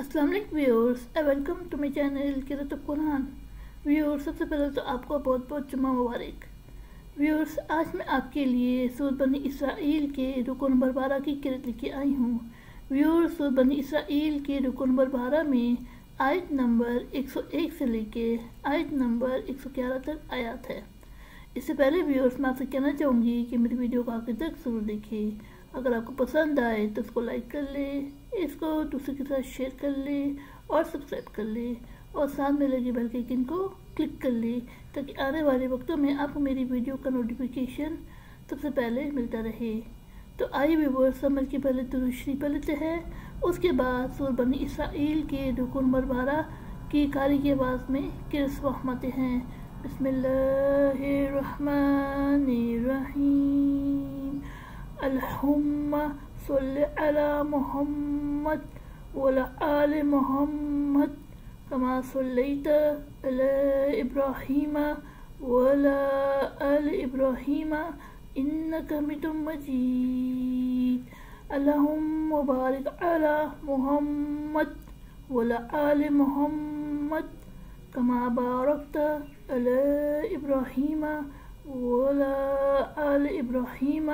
अस्सलाम वालेकुम viewers, welcome to my channel क़िराअत कुरान। व्यूअर्स, सबसे पहले तो आपको बहुत बहुत जुम्मा मुबारक। व्यूअर्स, आज मैं आपके लिए सूरह बनी इसराइल के रुकू नंबर 12 की क़िराअत लेके आई हूँ। व्यूअर्स, सूरह बनी इसराइल के रुकू नंबर 12 में आयत नंबर 101 से लेके आयत नंबर 111 तक आयत है। इससे पहले व्यूअर्स, मैं आपसे कहना चाहूँगी कि मेरी वीडियो को आखिर तक जरूर देखें। अगर आपको पसंद आए तो इसको लाइक कर ले, इसको दूसरे के साथ शेयर कर ले और सब्सक्राइब कर ले और साथ में लगे बेल के आइकन को क्लिक कर ले ताकि आने वाले वक्तों में आपको मेरी वीडियो का नोटिफिकेशन सबसे पहले मिलता रहे। तो आइए व्यूअर्स, समझ के पहले दुरूद शरीफ पढ़ लेते हैं। उसके बाद सूरह बनी इसराइल के रुकू नंबर 12 की कारी की आवाज़ में क़िराअत फरमाते हैं। बिस्मिल्लाहिर्रहमानिर्रहीम। अल्हुम्मा सल्लि अला मुहम्मद वअला आलि मुहम्मद कमा सल्लैता अला इब्राहीम वअला आलि इब्राहीम इन्नका हमीदुम मजीद। अल्लाहुम्मा बारिक अला मुहम्मद वअला आलि मुहम्मद कमा बारकता अला इब्राहीम वअला आलि इब्राहीम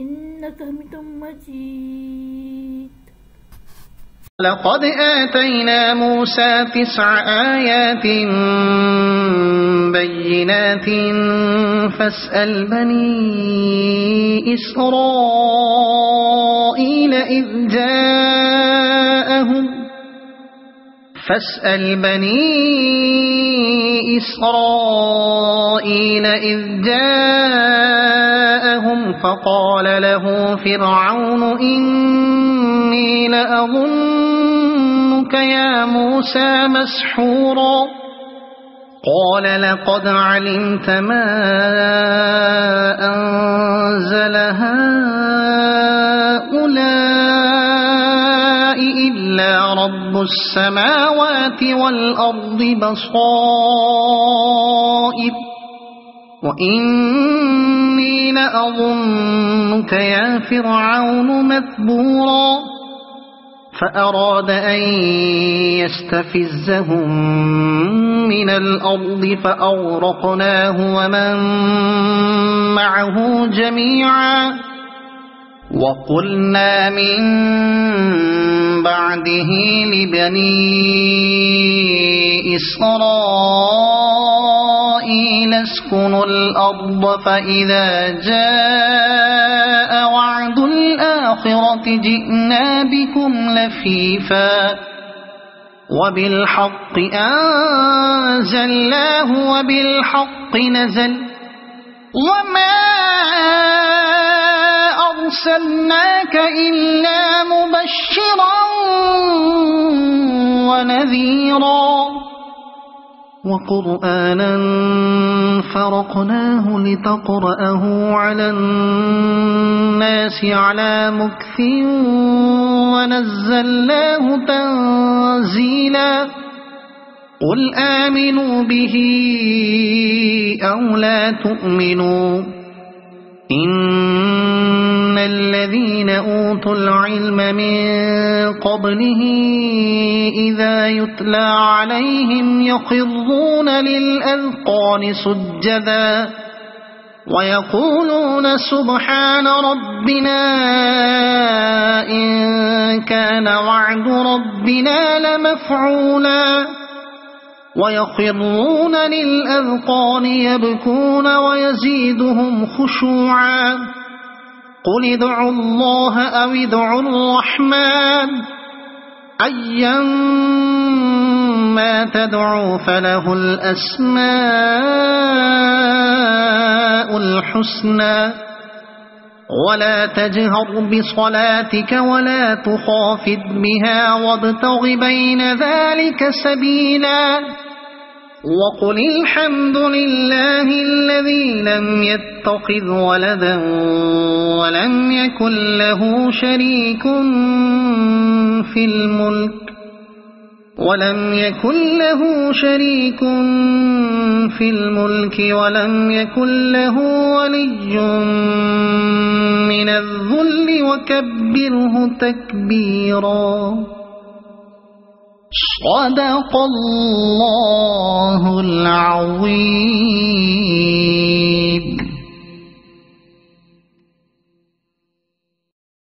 इन्नका हमीदुम मजीद। लक़द आतैना मूसा 9 आयात बय्यिनात फस्अल बनी इस्राईल इज़ जाअहुम फ़क़ाल लहू फ़िरऔन इन्नी लअज़ुन्नुका या मूसा मस्हूरा क़ाल लक़द अलिमत मा अनज़ल हाउलाइ इल्ला रब्बुस समावाति वल अर्दि बसाइर वइन्नी लअज़ुन्नुका या फ़िरऔन मथबूरा फ़अराद अन यस्तफ़िज़्ज़हुम मिनल अर्दि फ़अग़रक़नाहु वमन मअहु जमीअन वक़ुल्ना मिन बअदिही लिबनी इस्राईल अस्कुनुल अर्द फ़इज़ा जाअ वअदुल आख़िरति जि'ना बिकुम लफ़ीफ़ा वबिलहक़्क़ि अंज़लनाहु वबिलहक़्क़ि नज़ल वमा अर्सलनाक इल्ला मुबश्शिरन वनज़ीरा वक़ुरआनन फ़रक़नाहु लितक़रअहु अलन्नासि अला मुक्थिन वनज़्ज़लनाहु तंज़ीला क़ुल आमिनू बिही औ ला तुअमिनू इन्नल्लज़ीन ऊतुल इल्म मिन क़ब्लिही इज़ा युतला अलैहिम यख़िर्रून लिलअज़क़ान सुज्जदा वयक़ूलून सुब्हान रब्बिना इन कान वअदु रब्बिना लमफ़ऊला वयख़िर्रून लिलअज़क़ान यबकून वयज़ीदुहुम ख़ुशूआ क़ुल इदዑ अल्लाह औ इदዑ अर्रहमान अय्यम्मा तदዑ फलहुल अस्माउल हुस्ना वला तजहर बिसलातिक वला तुख़ाफ़ित बिहा वब्तग़ बैन ज़ालिक सबीला वक़ुल अल्हम्दुलिल्लाहि الذي لم يتخذ ولدا ولم يكن له شريك في الملك ولم يكن له ولي من الذل وكبره تكبيرا। صدق الله العظيم.